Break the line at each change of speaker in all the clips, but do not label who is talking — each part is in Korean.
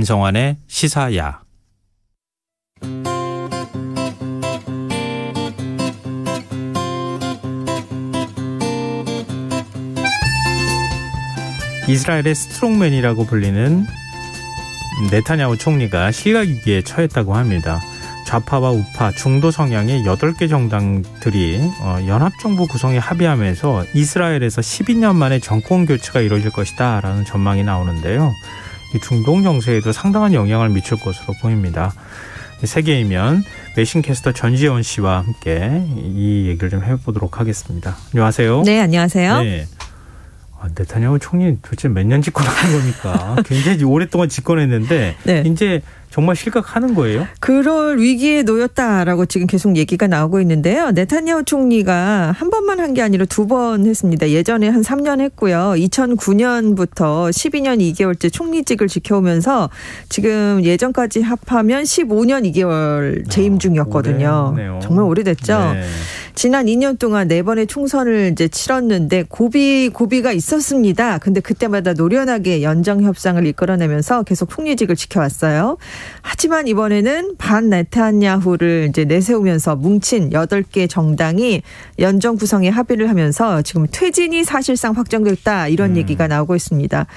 김성환의 시사야. 이스라엘의 스트롱맨이라고 불리는 네타냐후 총리가 실각위기에 처했다고 합니다. 좌파와 우파, 중도 성향의 8개 정당들이 연합정부 구성에 합의하면서 이스라엘에서 12년 만에 정권 교체가 이루어질 것이다 라는 전망이 나오는데요. 이 중동 정세에도 상당한 영향을 미칠 것으로 보입니다. 세계이면 외신캐스터 전지현 씨와 함께 이 얘기를 좀 해보도록 하겠습니다. 안녕하세요.
네, 안녕하세요. 네.
네타냐후 총리 도대체 몇 년 집권하는 겁니까? 굉장히 오랫동안 집권했는데 네. 이제 정말 실각하는 거예요?
그럴 위기에 놓였다라고 지금 계속 얘기가 나오고 있는데요. 네타냐후 총리가 한 번만 한 게 아니라 2번 했습니다. 예전에 한 3년 했고요. 2009년부터 12년 2개월째 총리직을 지켜오면서 지금 예전까지 합하면 15년 2개월 재임 중이었거든요. 오래됐네요. 정말 오래됐죠. 네. 지난 2년 동안 4번의 총선을 이제 치렀는데 고비가 있었습니다. 근데 그때마다 노련하게 연정 협상을 이끌어내면서 계속 총리직을 지켜왔어요. 하지만 이번에는 반 네타냐후를 이제 내세우면서 뭉친 8개 정당이 연정 구성에 합의를 하면서 지금 퇴진이 사실상 확정됐다 이런 얘기가 나오고 있습니다.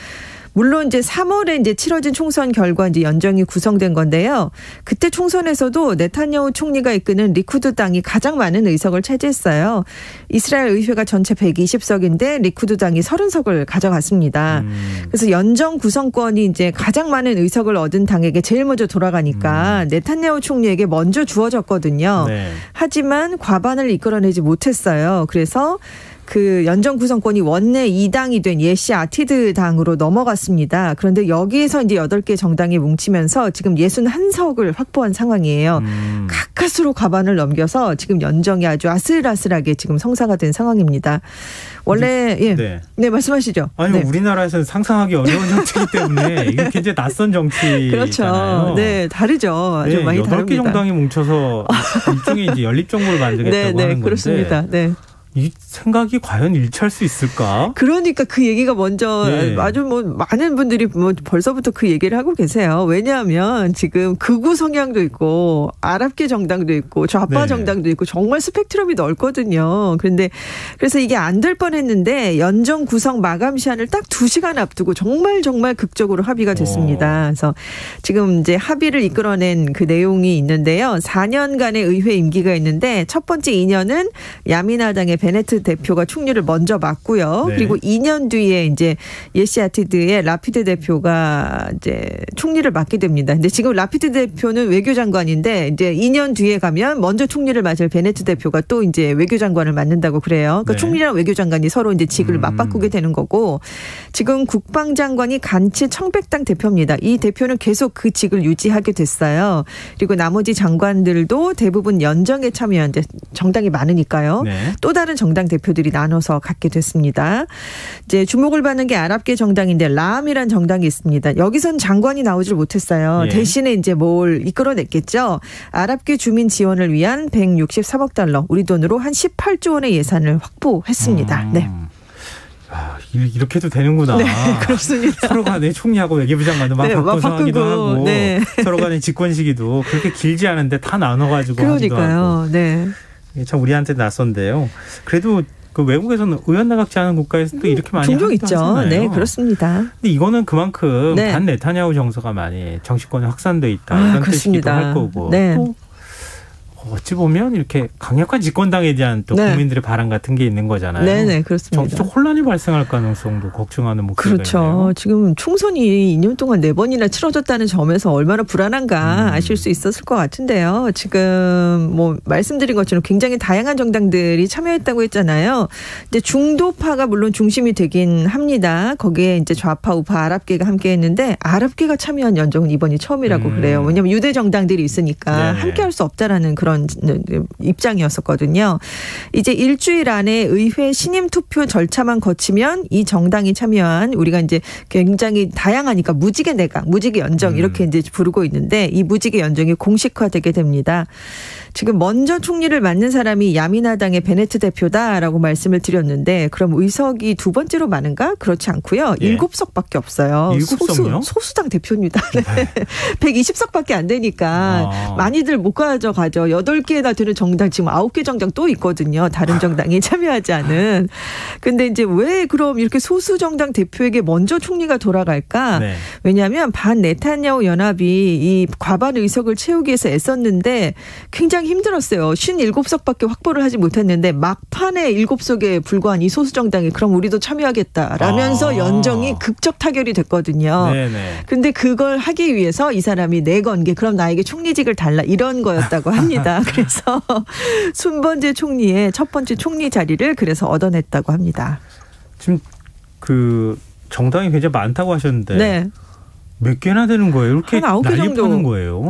물론 이제 3월에 이제 치러진 총선 결과 이제 연정이 구성된 건데요. 그때 총선에서도 네타냐후 총리가 이끄는 리쿠드 당이 가장 많은 의석을 차지했어요. 이스라엘 의회가 전체 120석인데 리쿠드 당이 30석을 가져갔습니다. 그래서 연정 구성권이 이제 가장 많은 의석을 얻은 당에게 제일 먼저 돌아가니까 네타냐후 총리에게 먼저 주어졌거든요. 네. 하지만 과반을 이끌어내지 못했어요. 그래서 그 연정 구성권이 원내 2당이 된 예시 아티드 당으로 넘어갔습니다. 그런데 여기에서 이제 8개 정당이 뭉치면서 지금 61석을 확보한 상황이에요. 가까스로 과반을 넘겨서 지금 연정이 아주 아슬아슬하게 지금 성사가 된 상황입니다. 원래 네 말씀하시죠.
아니
네.
우리나라에서는 상상하기 어려운 정치이기 때문에 이게 굉장히 낯선 정치잖아요.
그렇죠. 네, 다르죠. 아주
네,
많이
8개
다릅니다.
정당이 뭉쳐서 일종의 이제 연립정부를 만들겠다고 하는 건데.
그렇습니다. 네.
이 생각이 과연 일치할 수 있을까?
그러니까 그 얘기가 먼저 아주 많은 분들이 벌써부터 그 얘기를 하고 계세요. 왜냐하면 지금 극우 성향도 있고 아랍계 정당도 있고 좌파 정당도 있고 정말 스펙트럼이 넓거든요. 그래서 이게 안 될 뻔했는데 연정 구성 마감 시한을 딱 2시간 앞두고 정말 극적으로 합의가 됐습니다. 그래서 지금 이제 합의를 이끌어낸 그 내용이 있는데요. 4년간의 의회 임기가 있는데 첫 번째 2년은 야미나당의 베네트 대표가 총리를 먼저 맡고요. 네. 그리고 2년 뒤에 이제 예시 아티드의 라피드 대표가 이제 총리를 맡게 됩니다. 근데 지금 라피드 대표는 외교장관인데 이제 2년 뒤에 가면 먼저 총리를 맡을 베네트 대표가 또 이제 외교장관을 맡는다고 그래요. 그러니까 총리랑 외교장관이 서로 이제 직을 맞바꾸게 되는 거고 지금 국방장관이 간치 청백당 대표입니다. 이 대표는 계속 그 직을 유지하게 됐어요. 그리고 나머지 장관들도 대부분 연정에 참여한 이제 정당이 많으니까요. 네. 또 다른 정당 대표들이 나눠서 갖게 됐습니다. 이제 주목을 받는 게 아랍계 정당인데 라암이라는 정당이 있습니다. 여기선 장관이 나오질 못했어요. 대신에 이제 뭘 이끌어냈겠죠. 아랍계 주민 지원을 위한 163억 달러, 우리 돈으로 한 18조 원의 예산을 확보했습니다. 네.
이렇게도 되는구나.
네, 그렇습니다.
서로 간에 총리하고 외교부 장관도 막 바꿔서 하기도 하고 서로 간에 집권 시기도 그렇게 길지 않은데 다 나눠가지고
그러니까요.
하기도 하고.
네.
참 우리한테 낯선데요. 그래도 그 외국에서는 의원내각제 하는 국가에서 또 이렇게 많이
종종 있죠.
하잖아요.
네, 그렇습니다.
근데 이거는 그만큼 반 네타냐후 정서가 많이 정치권에 확산돼 있다 이런 뜻이기도 할 거고.
네.
또 어찌 보면 이렇게 강력한 집권당에 대한 또 국민들의 바람 같은 게 있는 거잖아요.
네, 그렇습니다.
정치적 혼란이 발생할 가능성도 걱정하는 목소리가
그렇죠.
있네요.
지금 총선이 2년 동안 4번이나 치러졌다는 점에서 얼마나 불안한가 아실 수 있었을 것 같은데요. 지금 말씀드린 것처럼 굉장히 다양한 정당들이 참여했다고 했잖아요. 이제 중도파가 물론 중심이 되긴 합니다. 거기에 이제 좌파, 우파, 아랍계가 함께했는데 아랍계가 참여한 연정은 이번이 처음이라고 그래요. 왜냐하면 유대 정당들이 있으니까 함께할 수 없다라는 그런 입장이었었거든요. 이제 일주일 안에 의회 신임 투표 절차만 거치면 이 정당이 참여한 우리가 이제 굉장히 다양하니까 무지개 내각, 무지개 연정 이렇게 이제 부르고 있는데 이 무지개 연정이 공식화되게 됩니다. 지금 먼저 총리를 맡는 사람이 야미나당의 베네트 대표다라고 말씀을 드렸는데 그럼 의석이 두 번째로 많은가? 그렇지 않고요. 7석밖에 없어요.
7석이요?
소수당 대표입니다. 네. 120석밖에 안 되니까 많이들 못 가져가죠. 8개나 되는 정당 지금 9개 정당 또 있거든요. 다른 정당이 참여하지 않은. 근데 이제 왜 그럼 이렇게 소수 정당 대표에게 먼저 총리가 돌아갈까? 네. 왜냐하면 반 네타냐후 연합이 이 과반 의석을 채우기 위해서 애썼는데 굉장히 힘들었어요. 57석밖에 확보를 하지 못했는데 막판에 7석에 불과한 이 소수 정당이 그럼 우리도 참여하겠다라면서 연정이 극적 타결이 됐거든요. 네네. 근데 그걸 하기 위해서 이 사람이 내건 게 그럼 나에게 총리직을 달라 이런 거였다고 합니다. 그래서 손번제 총리의 첫 번째 총리 자리를 그래서 얻어냈다고 합니다.
지금 그 정당이 굉장히 많다고 하셨는데
네.
몇 개나 되는 거예요? 이렇게
한 9개 정도.
난립하는 거예요?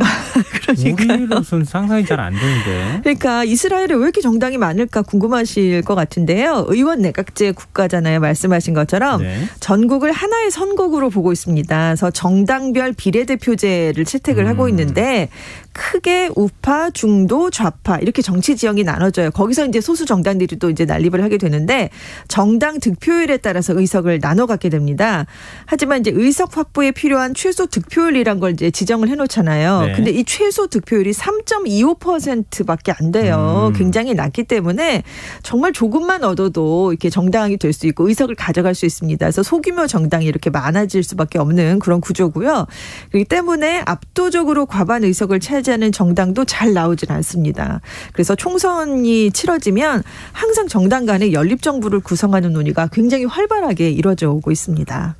우리로서는 상상이 잘 안 되는데.
그러니까 이스라엘에 왜 이렇게 정당이 많을까 궁금하실 것 같은데요. 의원 내각제 국가잖아요. 말씀하신 것처럼 네. 전국을 하나의 선거구로 보고 있습니다. 그래서 정당별 비례대표제를 채택을 하고 있는데 크게 우파, 중도, 좌파 이렇게 정치 지형이 나눠져요. 거기서 이제 소수 정당들이 또 이제 난립을 하게 되는데 정당 득표율에 따라서 의석을 나눠 갖게 됩니다. 하지만 이제 의석 확보에 필요한 최소 득표율이란 걸 이제 지정을 해놓잖아요. 네. 근데 이 최소 득표율이 3.25%밖에 안 돼요. 굉장히 낮기 때문에 정말 조금만 얻어도 이렇게 정당이 될 수 있고 의석을 가져갈 수 있습니다. 그래서 소규모 정당이 이렇게 많아질 수밖에 없는 그런 구조고요. 그렇기 때문에 압도적으로 과반 의석을 차지하는 정당도 잘 나오질 않습니다. 그래서 총선이 치러지면 항상 정당 간의 연립정부를 구성하는 논의가 굉장히 활발하게 이루어져 오고 있습니다.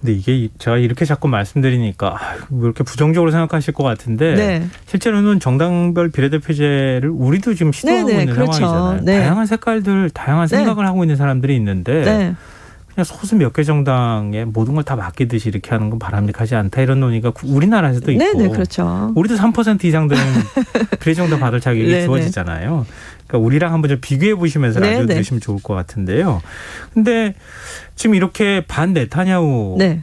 근데 이게 제가 이렇게 자꾸 말씀드리니까 왜 이렇게 부정적으로 생각하실 것 같은데 네. 실제로는 정당별 비례대표제를 우리도 지금 시도하고 네네, 있는 그렇죠. 상황이잖아요. 네. 다양한 색깔들, 다양한 생각을 네. 하고 있는 사람들이 있는데 네. 그냥 소수 몇 개 정당에 모든 걸 다 맡기듯이 이렇게 하는 건 바람직하지 않다 이런 논의가 우리나라에서도 있고
네네, 그렇죠.
우리도 3% 이상 되는 비례정당 받을 자격이 네네. 주어지잖아요. 그러니까 우리랑 한번 좀 비교해 보시면서 라디오 들으시면 좋을 것 같은데요. 근데 지금 이렇게 반 네타냐후 네.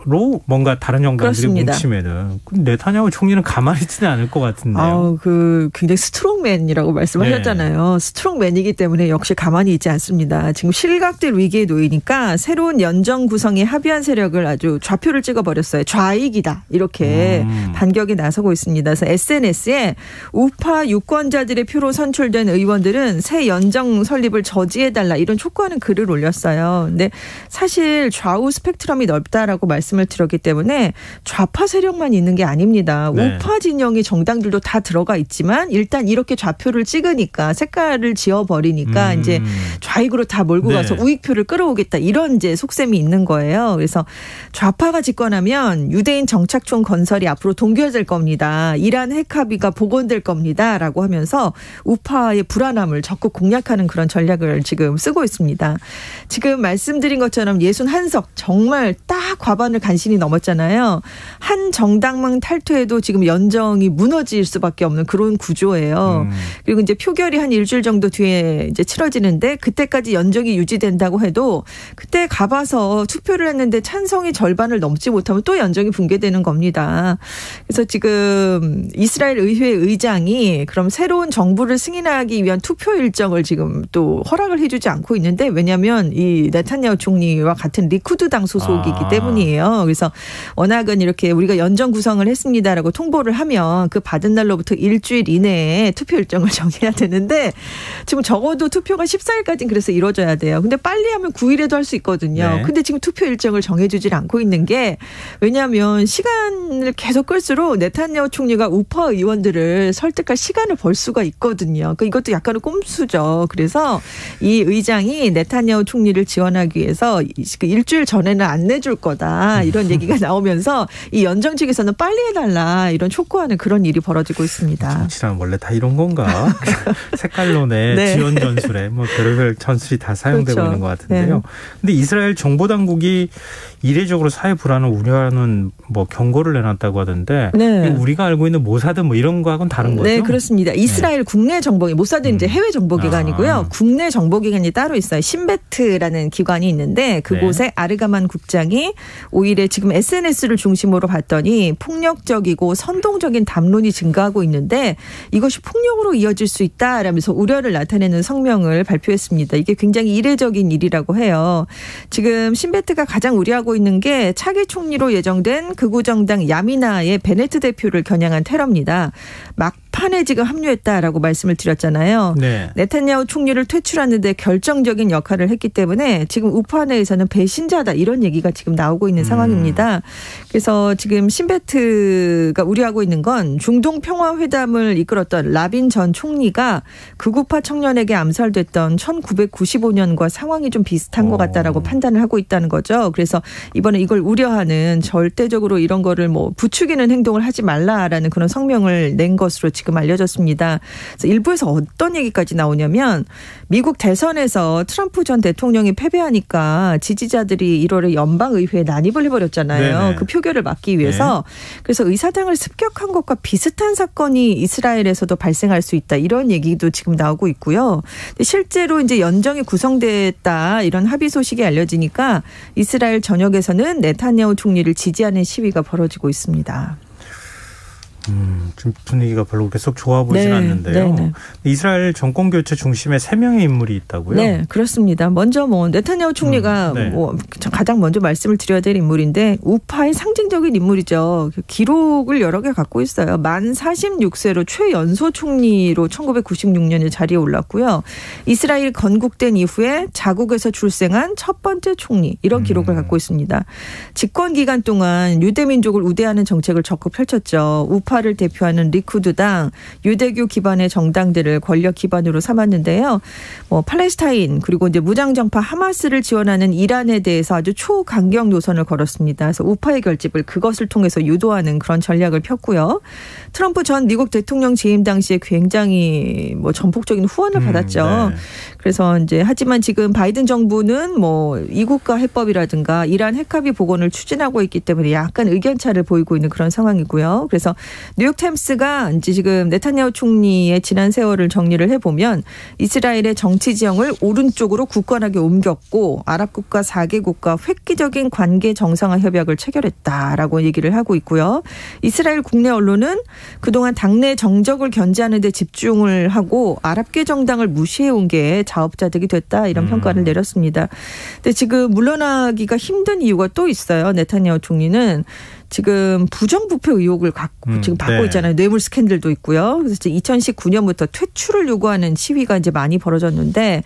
로 뭔가 다른 정당들이 뭉치면은 네타냐후 총리는 가만히 있지는 않을 것 같은데요.
그 굉장히 스트롱맨이라고 말씀하셨잖아요. 네. 스트롱맨이기 때문에 역시 가만히 있지 않습니다. 지금 실각될 위기에 놓이니까 새로운 연정 구성에 합의한 세력을 아주 좌표를 찍어버렸어요. 좌익이다 이렇게 반격에 나서고 있습니다. 그래서 SNS에 우파 유권자들의 표로 선출된 의원들은 새 연정 설립을 저지해달라 이런 촉구하는 글을 올렸어요. 근데 사실 좌우 스펙트럼이 넓다라고 말씀을 드렸기 때문에 좌파 세력만 있는 게 아닙니다. 네. 우파 진영의 정당들도 다 들어가 있지만 일단 이렇게 좌표를 찍으니까 색깔을 지어버리니까 이제 좌익으로 다 몰고 네. 가서 우익표를 끌어오겠다 이런 이제 속셈이 있는 거예요. 그래서 좌파가 집권하면 유대인 정착촌 건설이 앞으로 동결될 겁니다. 이란 핵 합의가 복원될 겁니다라고 하면서 우파의 불안함을 적극 공략하는 그런 전략을 지금 쓰고 있습니다. 지금 말씀드린 것처럼 61석 정말 딱 과반을 간신히 넘었잖아요. 한 정당만 탈퇴해도 지금 연정이 무너질 수밖에 없는 그런 구조예요. 그리고 이제 표결이 한 일주일 정도 뒤에 이제 치러지는데 그때까지 연정이 유지된다고 해도 그때 가봐서 투표를 했는데 찬성이 절반을 넘지 못하면 또 연정이 붕괴되는 겁니다. 그래서 지금 이스라엘 의회 의장이 그럼 새로운 정부를 승인하기 위한 투표 일정을 지금 또 허락을 해주지 않고 있는데 왜냐하면 이 네타냐후 총리와 같은 리쿠드당 소속이기 때문이에요. 그래서 워낙은 이렇게 우리가 연정 구성을 했습니다라고 통보를 하면 그 받은 날로부터 일주일 이내에 투표 일정을 정해야 되는데 지금 적어도 투표가 14일까지는 그래서 이루어져야 돼요. 근데 빨리 하면 9일에도 할 수 있거든요. 네. 근데 지금 투표 일정을 정해주질 않고 있는 게 왜냐하면 시간을 계속 끌수록 네타냐후 총리가 우파 의원들을 설득할 시간을 벌 수가 있거든요. 이것도 약간의 꼼수죠. 그래서 이 의장이 네타냐후 총리를 지원하기 위해서 일주일 전에는 안 내줄 거다. 이런 얘기가 나오면서 이 연정 측에서는 빨리 해달라 이런 촉구하는 그런 일이 벌어지고 있습니다.
정치란 원래 다 이런 건가? 색깔론에 네. 지원 전술에 뭐 별의별 전술이 다 사용되고 그렇죠. 있는 것 같은데요. 그런데 네. 이스라엘 정보 당국이 이례적으로 사회 불안을 우려하는 뭐 경고를 내놨다고 하던데 네. 우리가 알고 있는 모사드 뭐 이런 거하고는 다른 거죠?
네, 그렇습니다. 이스라엘 네. 국내 정보기 모사드는 이제 해외 정보기관이고요. 국내 정보기관이 따로 있어요. 신베트라는 기관이 있는데 그곳에 네. 아르가만 국장이 5일 5일에 지금 SNS를 중심으로 봤더니 폭력적이고 선동적인 담론이 증가하고 있는데 이것이 폭력으로 이어질 수 있다라면서 우려를 나타내는 성명을 발표했습니다. 이게 굉장히 이례적인 일이라고 해요. 지금 신베트가 가장 우려하고 있는 게 차기 총리로 예정된 극우정당 야미나의 베네트 대표를 겨냥한 테러입니다. 막판에 지금 합류했다라고 말씀을 드렸잖아요. 네. 네타냐후 총리를 퇴출하는 데 결정적인 역할을 했기 때문에 지금 우파 내에서는 배신자다 이런 얘기가 지금 나오고 있는 상황입니다. 그래서 지금 신베트가 우려하고 있는 건 중동 평화회담을 이끌었던 라빈 전 총리가 극우파 청년에게 암살됐던 1995년과 상황이 좀 비슷한 것 같다라고 판단을 하고 있다는 거죠. 그래서 이번에 이걸 우려하는 절대적으로 이런 거를 뭐 부추기는 행동을 하지 말라라는 그런 성명을 낸 것으로 지금 알려졌습니다. 그래서 일부에서 어떤 얘기까지 나오냐면 미국 대선에서 트럼프 전 대통령이 패배하니까 지지자들이 1월에 연방의회에 난입을 해버렸잖아요. 네네. 그 표결을 막기 위해서. 네. 그래서 의사당을 습격한 것과 비슷한 사건이 이스라엘에서도 발생할 수 있다. 이런 얘기도 지금 나오고 있고요. 실제로 이제 연정이 구성됐다. 이런 합의 소식이 알려지니까 이스라엘 전역에서는 네타냐후 총리를 지지하는 시위가 벌어지고 있습니다.
좀 분위기가 별로 계속 좋아 보이진 않는데요. 네네. 이스라엘 정권 교체 중심에 3명의 인물이 있다고요? 네,
그렇습니다. 먼저 뭐 네타냐후 총리가 뭐 가장 먼저 말씀을 드려야 될 인물인데 우파의 상징적인 인물이죠. 기록을 여러 개 갖고 있어요. 만 46세로 최연소 총리로 1996년에 자리에 올랐고요. 이스라엘 건국된 이후에 자국에서 출생한 첫 번째 총리 이런 기록을 갖고 있습니다. 집권 기간 동안 유대민족을 우대하는 정책을 적극 펼쳤죠. 우파를 대표하는 리쿠드당, 유대교 기반의 정당들을 권력 기반으로 삼았는데요. 뭐 팔레스타인 그리고 이제 무장정파 하마스를 지원하는 이란에 대해서 아주 초강경 노선을 걸었습니다. 그래서 우파의 결집을 그것을 통해서 유도하는 그런 전략을 폈고요. 트럼프 전 미국 대통령 재임 당시에 굉장히 뭐 전폭적인 후원을 받았죠. 네. 그래서 이제 하지만 지금 바이든 정부는 뭐 이국가 해법이라든가 이란 핵합의 복원을 추진하고 있기 때문에 약간 의견차를 보이고 있는 그런 상황이고요. 그래서 뉴욕타임스가 이제 지금 네타냐후 총리의 지난 세월을 정리를 해보면 이스라엘의 정치 지형을 오른쪽으로 굳건하게 옮겼고 아랍 국가 4개국과 획기적인 관계 정상화 협약을 체결했다라고 얘기를 하고 있고요. 이스라엘 국내 언론은 그동안 당내 정적을 견제하는 데 집중을 하고 아랍계 정당을 무시해온 게 자업자득이 됐다 이런 평가를 내렸습니다. 근데 지금 물러나기가 힘든 이유가 또 있어요. 네타냐후 총리는 지금 부정부패 의혹을 지금 받고 있잖아요. 뇌물 스캔들도 있고요. 그래서 2019년부터 퇴출을 요구하는 시위가 이제 많이 벌어졌는데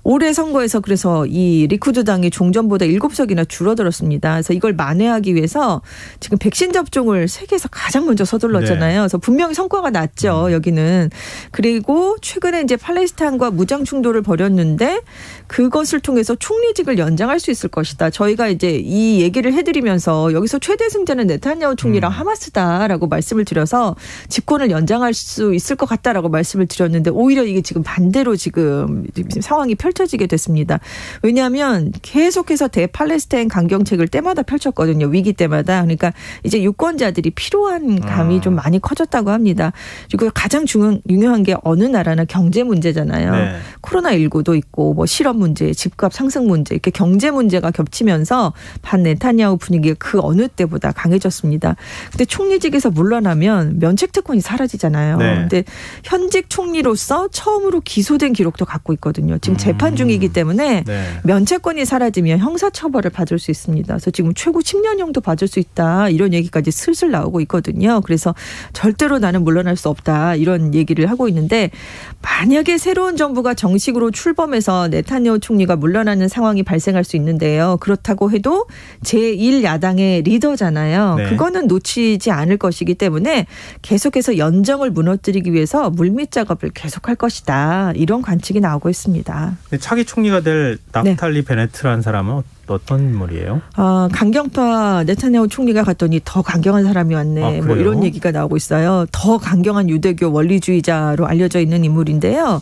올해 선거에서 그래서 이 리쿠드당이 종전보다 7석이나 줄어들었습니다. 그래서 이걸 만회하기 위해서 지금 백신 접종을 세계에서 가장 먼저 서둘렀잖아요. 그래서 분명히 성과가 났죠. 여기는. 그리고 최근에 이제 팔레스타인과 무장 충돌을 벌였는데 그것을 통해서 총리직을 연장할 수 있을 것이다. 저희가 이제 이 얘기를 해드리면서 여기서 최대 승자는 네타냐후 총리랑 하마스다라고 말씀을 드려서 집권을 연장할 수 있을 것 같다라고 말씀을 드렸는데 오히려 이게 지금 반대로 지금 상황이 펼쳐지게 됐습니다. 왜냐하면 계속해서 대팔레스타인 강경책을 때마다 펼쳤거든요. 위기 때마다. 그러니까 이제 유권자들이 필요한 감이 좀 많이 커졌다고 합니다. 그리고 가장 중요한 게 어느 나라나 경제 문제잖아요. 네. 코로나19도 있고 뭐 실업 문제, 집값 상승 문제 이렇게 경제 문제가 겹치면서 반 네타냐후 분위기가 그 어느 때보다 강해졌습니다. 근데 총리직에서 물러나면 면책특권이 사라지잖아요. 네. 근데 현직 총리로서 처음으로 기소된 기록도 갖고 있거든요. 지금 재판 중이기 때문에 면책권이 사라지면 형사처벌을 받을 수 있습니다. 그래서 지금 최고 10년형도 받을 수 있다. 이런 얘기까지 슬슬 나오고 있거든요. 그래서 절대로 나는 물러날 수 없다. 이런 얘기를 하고 있는데 만약에 새로운 정부가 정식으로 출범해서 네타냐후 총리가 물러나는 상황이 발생할 수 있는데요. 그렇다고 해도 제1야당의 리더잖아요. 네. 그거는 놓치지 않을 것이기 때문에 계속해서 연정을 무너뜨리기 위해서 물밑 작업을 계속할 것이다. 이런 관측이 나오고 있습니다.
차기 총리가 될 나프탈리 베네트라는 사람은 어떤 인물이에요?
강경파 네타냐후 총리가 갔더니 더 강경한 사람이 왔네. 뭐 이런 얘기가 나오고 있어요. 더 강경한 유대교 원리주의자로 알려져 있는 인물인데요.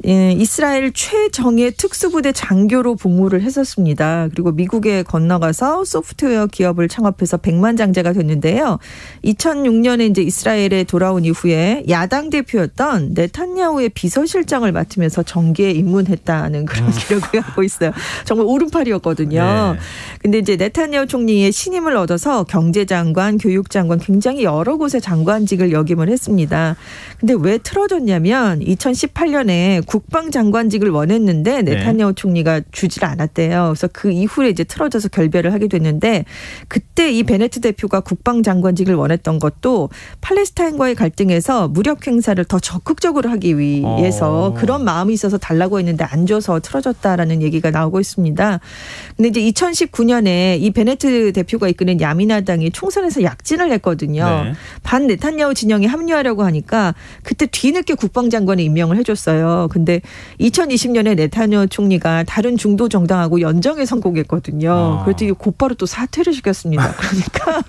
이스라엘 최정예 특수부대 장교로 복무를 했었습니다. 그리고 미국에 건너가서 소프트웨어 기업을 창업해서 백만장자가 됐는데요. 2006년에 이제 이스라엘에 돌아온 이후에 야당 대표였던 네타냐후의 비서실장을 맡으면서 정계에 입문했다는 그런 기록을 갖고 있어요. 정말 오른팔이었거든요. 있거든요.
네.
근데 이제 네타냐후 총리의 신임을 얻어서 경제장관, 교육장관 굉장히 여러 곳의 장관직을 역임을 했습니다. 근데 왜 틀어졌냐면 2018년에 국방장관직을 원했는데 네타냐후 총리가 주질 않았대요. 그래서 그 이후에 이제 틀어져서 결별을 하게 됐는데 그때 이 베네트 대표가 국방장관직을 원했던 것도 팔레스타인과의 갈등에서 무력 행사를 더 적극적으로 하기 위해서 그런 마음이 있어서 달라고 했는데 안 줘서 틀어졌다라는 얘기가 나오고 있습니다. 근데 이제 2019년에 이 베네트 대표가 이끄는 야미나당이 총선에서 약진을 했거든요. 네. 반 네타냐후 진영에 합류하려고 하니까 그때 뒤늦게 국방장관에 임명을 해줬어요. 근데 2020년에 네타냐후 총리가 다른 중도 정당하고 연정에 성공했거든요. 그랬더니 곧바로 또 사퇴를 시켰습니다. 그러니까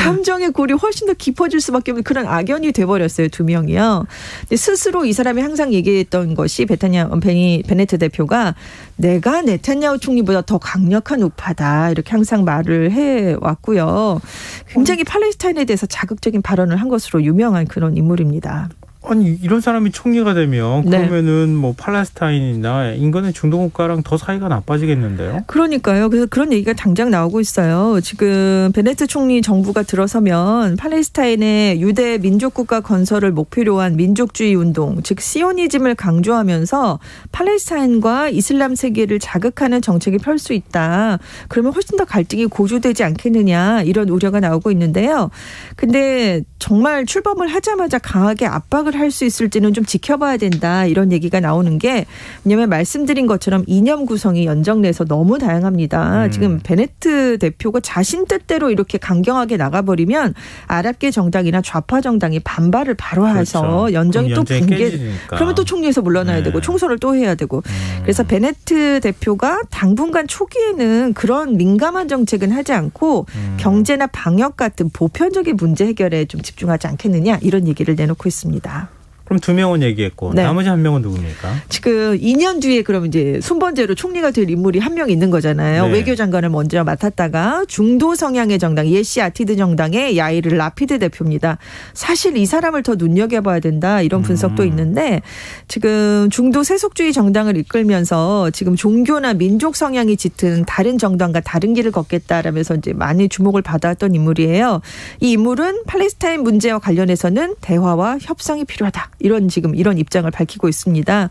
감정의 골이 훨씬 더 깊어질 수밖에 없는 그런 악연이 돼버렸어요. 두 명이요. 근데 스스로 이 사람이 항상 얘기했던 것이 베네트 대표가 내가 네타냐후 총리보다 더 강력한 우파다 이렇게 항상 말을 해왔고요. 굉장히 팔레스타인에 대해서 자극적인 발언을 한 것으로 유명한 그런 인물입니다.
아니 이런 사람이 총리가 되면 그러면은 뭐 팔레스타인이나 인근의 중동 국가랑 더 사이가 나빠지겠는데요?
그러니까요. 그래서 그런 얘기가 당장 나오고 있어요. 지금 베네트 총리 정부가 들어서면 팔레스타인의 유대 민족국가 건설을 목표로 한 민족주의 운동, 즉 시오니즘을 강조하면서 팔레스타인과 이슬람 세계를 자극하는 정책이 펼 수 있다. 그러면 훨씬 더 갈등이 고조되지 않겠느냐 이런 우려가 나오고 있는데요. 근데 정말 출범을 하자마자 강하게 압박을 할 수 있을지는 좀 지켜봐야 된다 이런 얘기가 나오는 게 왜냐하면 말씀드린 것처럼 이념 구성이 연정 내에서 너무 다양합니다. 지금 베네트 대표가 자신 뜻대로 이렇게 강경하게 나가버리면 아랍계 정당이나 좌파 정당이 반발을 바로 해서 그렇죠. 연정이 또 붕괴. 그러면 또 총리에서 물러나야 되고 총선을 또 해야 되고. 그래서 베네트 대표가 당분간 초기에는 그런 민감한 정책은 하지 않고 경제나 방역 같은 보편적인 문제 해결에 좀 집중하지 않겠느냐 이런 얘기를 내놓고 있습니다.
그럼 두 명은 얘기했고 나머지 한 명은 누굽니까?
지금 2년 뒤에 그럼 이제 순번제로 총리가 될 인물이 한 명 있는 거잖아요. 네. 외교장관을 먼저 맡았다가 중도 성향의 정당 예시 아티드 정당의 야이르 라피드 대표입니다. 사실 이 사람을 더 눈여겨봐야 된다 이런 분석도 있는데 지금 중도 세속주의 정당을 이끌면서 지금 종교나 민족 성향이 짙은 다른 정당과 다른 길을 걷겠다라면서 이제 많이 주목을 받았던 인물이에요. 이 인물은 팔레스타인 문제와 관련해서는 대화와 협상이 필요하다. 이런 입장을 밝히고 있습니다.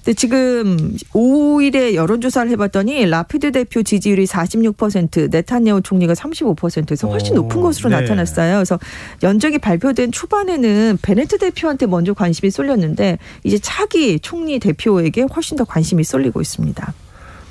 근데 지금 5일에 여론조사를 해봤더니 라피드 대표 지지율이 46%, 네타냐후 총리가 35%에서 훨씬 높은 것으로 나타났어요. 그래서 연정이 발표된 초반에는 베네트 대표한테 먼저 관심이 쏠렸는데 이제 차기 총리 대표에게 훨씬 더 관심이 쏠리고 있습니다.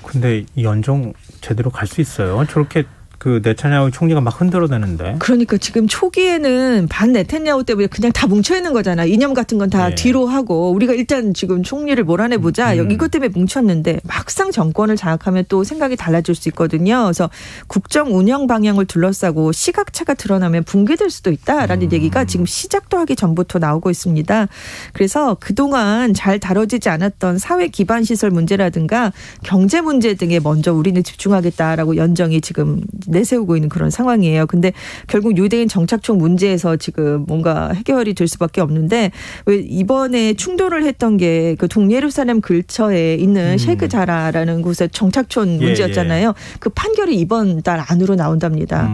근데 이 연정 제대로 갈 수 있어요? 저렇게 그 네타냐후 총리가 막 흔들어대는데.
그러니까 지금 초기에는 반 네타냐후 때문에 그냥 다 뭉쳐 있는 거잖아. 이념 같은 건 다 뒤로 하고 우리가 일단 지금 총리를 몰아내보자. 이것 때문에 뭉쳤는데 막상 정권을 장악하면 또 생각이 달라질 수 있거든요. 그래서 국정 운영 방향을 둘러싸고 시각차가 드러나면 붕괴될 수도 있다라는 얘기가 지금 시작도 하기 전부터 나오고 있습니다. 그래서 그동안 잘 다뤄지지 않았던 사회 기반 시설 문제라든가 경제 문제 등에 먼저 우리는 집중하겠다라고 연정이 지금 내세우고 있는 그런 상황이에요. 근데 결국 유대인 정착촌 문제에서 지금 뭔가 해결이 될 수밖에 없는데 왜 이번에 충돌을 했던 게 그 동예루살렘 근처에 있는 셰이크 자라라는 곳의 정착촌 문제였잖아요. 그 판결이 이번 달 안으로 나온답니다.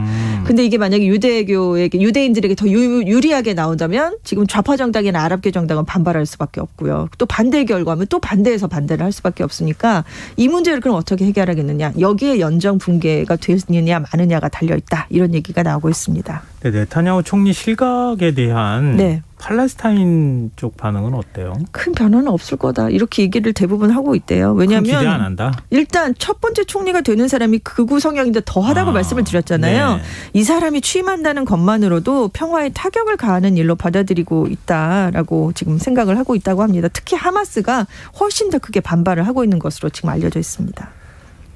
근데 이게 만약에 유대인들에게 더 유리하게 나온다면 지금 좌파 정당이나 아랍계 정당은 반발할 수밖에 없고요. 또 반대 결과면 또 반대해서 반대를 할 수밖에 없으니까 이 문제를 그럼 어떻게 해결하겠느냐. 여기에 연정 붕괴가 되느냐 마느냐가 달려있다. 이런 얘기가 나오고 있습니다.
네, 네타냐후 총리 실각에 대한 팔레스타인 쪽 반응은 어때요?
큰 변화는 없을 거다. 이렇게 얘기를 대부분 하고 있대요. 왜냐하면
기대 안 한다.
일단 첫 번째 총리가 되는 사람이 극우 성향인데 더하다고 말씀을 드렸잖아요. 이 사람이 취임한다는 것만으로도 평화에 타격을 가하는 일로 받아들이고 있다라고 지금 생각을 하고 있다고 합니다. 특히 하마스가 훨씬 더 크게 반발을 하고 있는 것으로 지금 알려져 있습니다.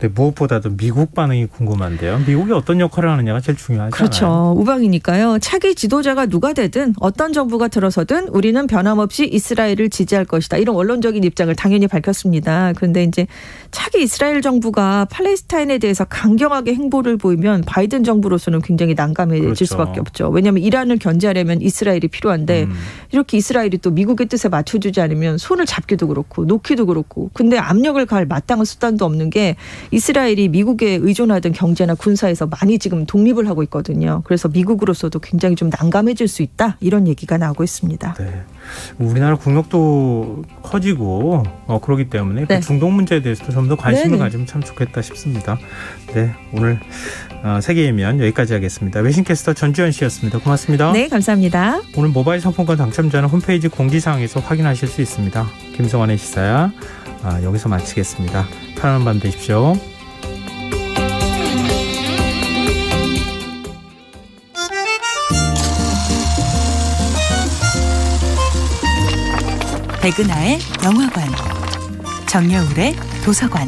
네, 무엇보다도 미국 반응이 궁금한데요. 미국이 어떤 역할을 하느냐가 제일 중요하잖아요.
그렇죠. 우방이니까요. 차기 지도자가 누가 되든 어떤 정부가 들어서든 우리는 변함없이 이스라엘을 지지할 것이다. 이런 원론적인 입장을 당연히 밝혔습니다. 그런데 이제 차기 이스라엘 정부가 팔레스타인에 대해서 강경하게 행보를 보이면 바이든 정부로서는 굉장히 난감해질 수밖에 없죠. 왜냐하면 이란을 견제하려면 이스라엘이 필요한데 이렇게 이스라엘이 또 미국의 뜻에 맞춰주지 않으면 손을 잡기도 그렇고 놓기도 그렇고 근데 압력을 가할 마땅한 수단도 없는 게 이스라엘이 미국에 의존하던 경제나 군사에서 많이 지금 독립을 하고 있거든요. 그래서 미국으로서도 굉장히 좀 난감해질 수 있다. 이런 얘기가 나오고 있습니다.
네. 우리나라 국력도 커지고 그러기 때문에
네.
그 중동 문제에 대해서도 좀 더 관심을
네네.
가지면 참 좋겠다 싶습니다. 네, 오늘 세계이면 여기까지 하겠습니다. 외신캐스터 전주현 씨였습니다. 고맙습니다.
네, 감사합니다.
오늘 모바일 상품권 당첨자는 홈페이지 공지사항에서 확인하실 수 있습니다. 김성환의 시사야 여기서 마치겠습니다. 편안한 밤 되십시오.
백은하의 영화관, 정여울의 도서관.